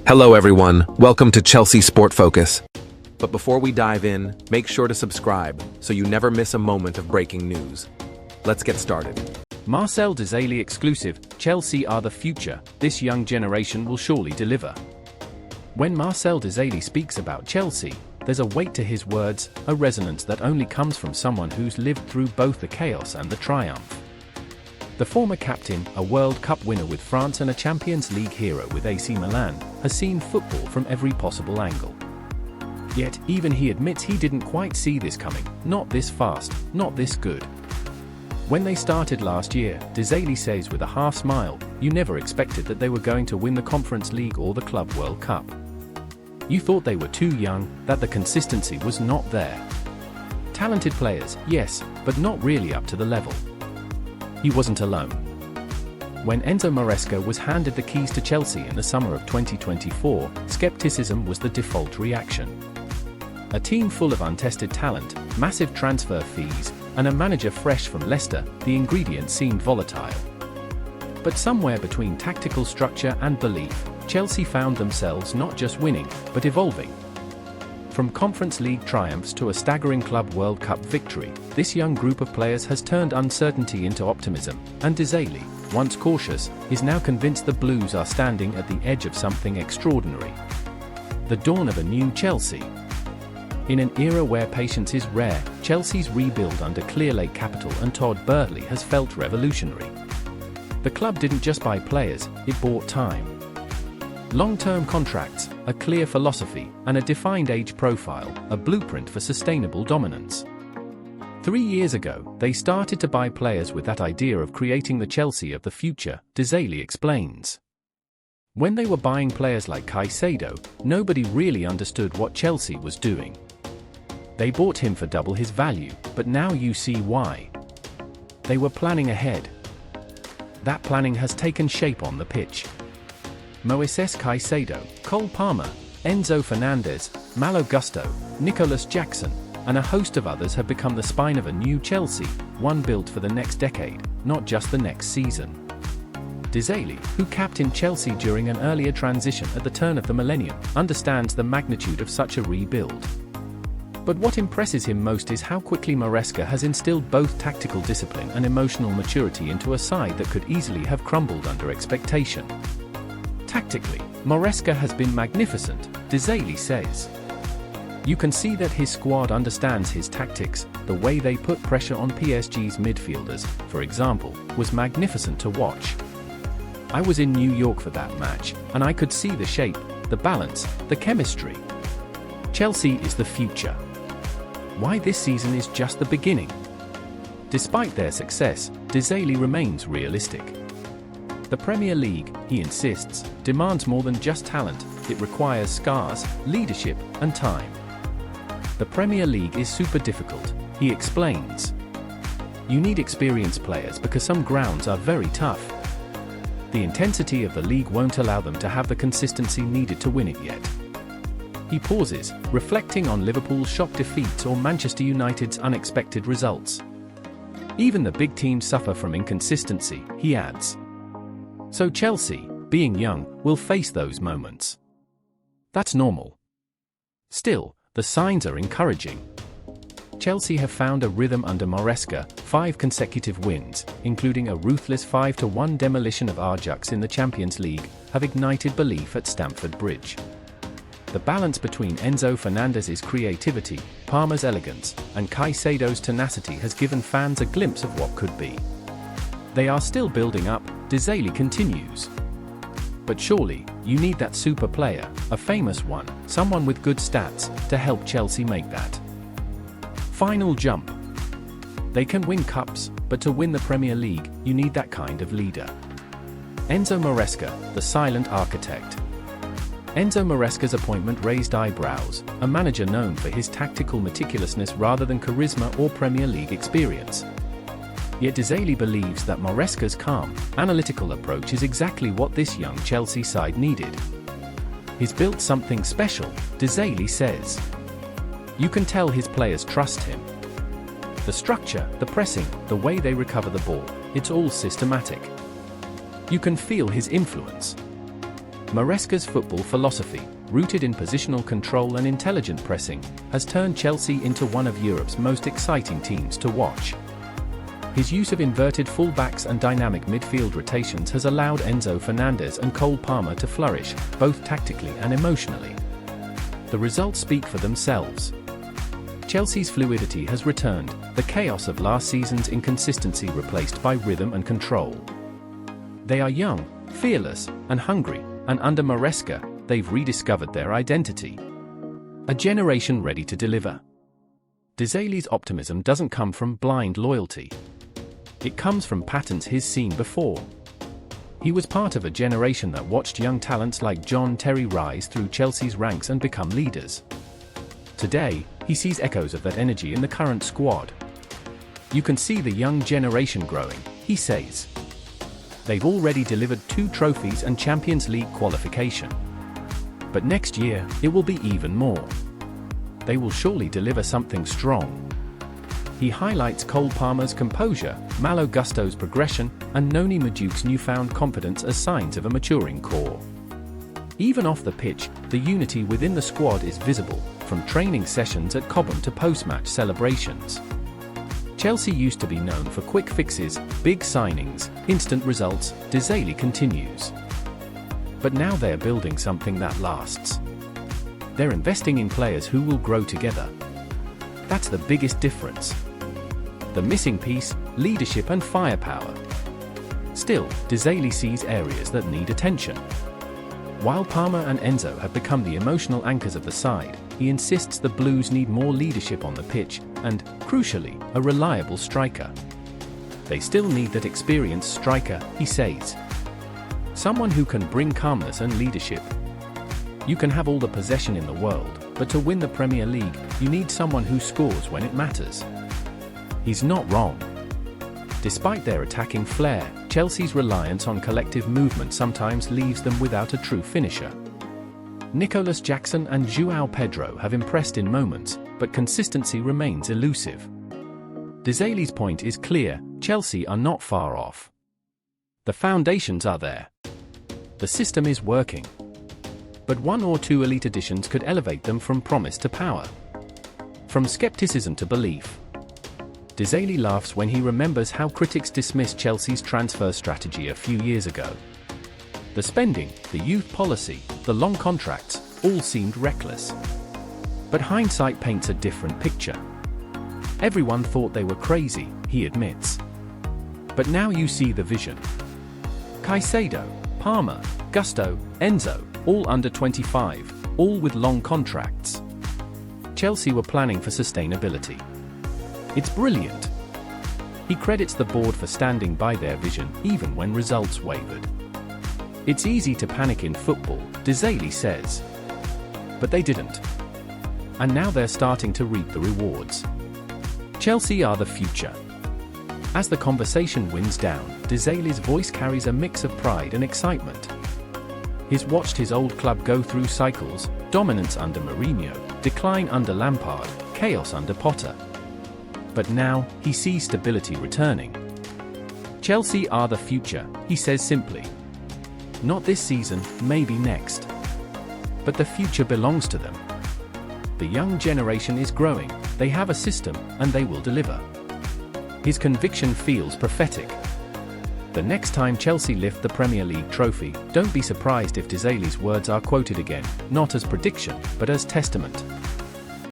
Hello everyone, welcome to Chelsea Sport Focus. But before we dive in, make sure to subscribe so you never miss a moment of breaking news. Let's get started. Marcel Desailly exclusive, Chelsea are the future, this young generation will surely deliver. When Marcel Desailly speaks about Chelsea, there's a weight to his words, a resonance that only comes from someone who's lived through both the chaos and the triumph. The former captain, a World Cup winner with France and a Champions League hero with AC Milan, has seen football from every possible angle. Yet, even he admits he didn't quite see this coming, not this fast, not this good. When they started last year, Desailly says with a half smile, you never expected that they were going to win the Conference League or the Club World Cup. You thought they were too young, that the consistency was not there. Talented players, yes, but not really up to the level. He wasn't alone. When Enzo Maresca was handed the keys to Chelsea in the summer of 2024, skepticism was the default reaction. A team full of untested talent, massive transfer fees, and a manager fresh from Leicester, the ingredients seemed volatile. But somewhere between tactical structure and belief, Chelsea found themselves not just winning, but evolving. From Conference League triumphs to a staggering Club World Cup victory, this young group of players has turned uncertainty into optimism, and Desailly, once cautious, is now convinced the Blues are standing at the edge of something extraordinary. The dawn of a new Chelsea. In an era where patience is rare, Chelsea's rebuild under Clearlake Capital and Todd Boehly has felt revolutionary. The club didn't just buy players, it bought time. Long-term contracts, a clear philosophy, and a defined age profile, a blueprint for sustainable dominance. 3 years ago, they started to buy players with that idea of creating the Chelsea of the future, Desailly explains. When they were buying players like Caicedo, nobody really understood what Chelsea was doing. They bought him for double his value, but now you see why. They were planning ahead. That planning has taken shape on the pitch. Moises Caicedo, Cole Palmer, Enzo Fernandez, Malo Gusto, Nicolas Jackson, and a host of others have become the spine of a new Chelsea, one built for the next decade, not just the next season. Desailly, who captained Chelsea during an earlier transition at the turn of the millennium, understands the magnitude of such a rebuild. But what impresses him most is how quickly Maresca has instilled both tactical discipline and emotional maturity into a side that could easily have crumbled under expectation. Tactically, Maresca has been magnificent, Desailly says. You can see that his squad understands his tactics, the way they put pressure on PSG's midfielders, for example, was magnificent to watch. I was in New York for that match, and I could see the shape, the balance, the chemistry. Chelsea is the future. Why this season is just the beginning. Despite their success, Desailly remains realistic. The Premier League, he insists, demands more than just talent, it requires scars, leadership, and time. The Premier League is super difficult, he explains. You need experienced players because some grounds are very tough. The intensity of the league won't allow them to have the consistency needed to win it yet. He pauses, reflecting on Liverpool's shock defeats or Manchester United's unexpected results. Even the big teams suffer from inconsistency, he adds. So Chelsea, being young, will face those moments. That's normal. Still, the signs are encouraging. Chelsea have found a rhythm under Maresca, 5 consecutive wins, including a ruthless 5-1 demolition of Ajax in the Champions League, have ignited belief at Stamford Bridge. The balance between Enzo Fernandez's creativity, Palmer's elegance, and Caicedo's tenacity has given fans a glimpse of what could be. They are still building up, Desailly continues. But surely, you need that super player, a famous one, someone with good stats, to help Chelsea make that final jump. They can win cups, but to win the Premier League, you need that kind of leader. Enzo Maresca, the silent architect. Enzo Maresca's appointment raised eyebrows, a manager known for his tactical meticulousness rather than charisma or Premier League experience. Yet Desailly believes that Maresca's calm, analytical approach is exactly what this young Chelsea side needed. He's built something special, Desailly says. You can tell his players trust him. The structure, the pressing, the way they recover the ball, it's all systematic. You can feel his influence. Maresca's football philosophy, rooted in positional control and intelligent pressing, has turned Chelsea into one of Europe's most exciting teams to watch. His use of inverted fullbacks and dynamic midfield rotations has allowed Enzo Fernandez and Cole Palmer to flourish, both tactically and emotionally. The results speak for themselves. Chelsea's fluidity has returned, the chaos of last season's inconsistency replaced by rhythm and control. They are young, fearless, and hungry, and under Maresca, they've rediscovered their identity. A generation ready to deliver. Dzali's optimism doesn't come from blind loyalty. It comes from patterns he's seen before. He was part of a generation that watched young talents like John Terry rise through Chelsea's ranks and become leaders. Today, he sees echoes of that energy in the current squad. You can see the young generation growing, he says. They've already delivered 2 trophies and Champions League qualification. But next year, it will be even more. They will surely deliver something strong. He highlights Cole Palmer's composure, Malo Gusto's progression, and Noni Maduke's newfound confidence as signs of a maturing core. Even off the pitch, the unity within the squad is visible, from training sessions at Cobham to post-match celebrations. Chelsea used to be known for quick fixes, big signings, instant results, Dzali continues. But now they're building something that lasts. They're investing in players who will grow together. That's the biggest difference. The missing piece, leadership and firepower. Still, Dzali sees areas that need attention. While Palmer and Enzo have become the emotional anchors of the side, he insists the Blues need more leadership on the pitch and, crucially, a reliable striker. They still need that experienced striker, he says. Someone who can bring calmness and leadership. You can have all the possession in the world, but to win the Premier League, you need someone who scores when it matters. He's not wrong. Despite their attacking flair, Chelsea's reliance on collective movement sometimes leaves them without a true finisher. Nicolas Jackson and João Pedro have impressed in moments, but consistency remains elusive. Dzali's point is clear, Chelsea are not far off. The foundations are there. The system is working. But 1 or 2 elite additions could elevate them from promise to power. From skepticism to belief. Dzali laughs when he remembers how critics dismissed Chelsea's transfer strategy a few years ago. The spending, the youth policy, the long contracts, all seemed reckless. But hindsight paints a different picture. Everyone thought they were crazy, he admits. But now you see the vision. Caicedo, Palmer, Gusto, Enzo, all under 25, all with long contracts. Chelsea were planning for sustainability. It's brilliant. He credits the board for standing by their vision even when results wavered. It's easy to panic in football, Dzali says. But they didn't. And now they're starting to reap the rewards. Chelsea are the future. As the conversation winds down, Dzali's voice carries a mix of pride and excitement. He's watched his old club go through cycles, dominance under Morinho, decline under Lampard, chaos under Potter. But now, he sees stability returning. Chelsea are the future, he says simply. Not this season, maybe next. But the future belongs to them. The young generation is growing, they have a system, and they will deliver. His conviction feels prophetic. The next time Chelsea lift the Premier League trophy, don't be surprised if Dzali's words are quoted again, not as prediction, but as testament.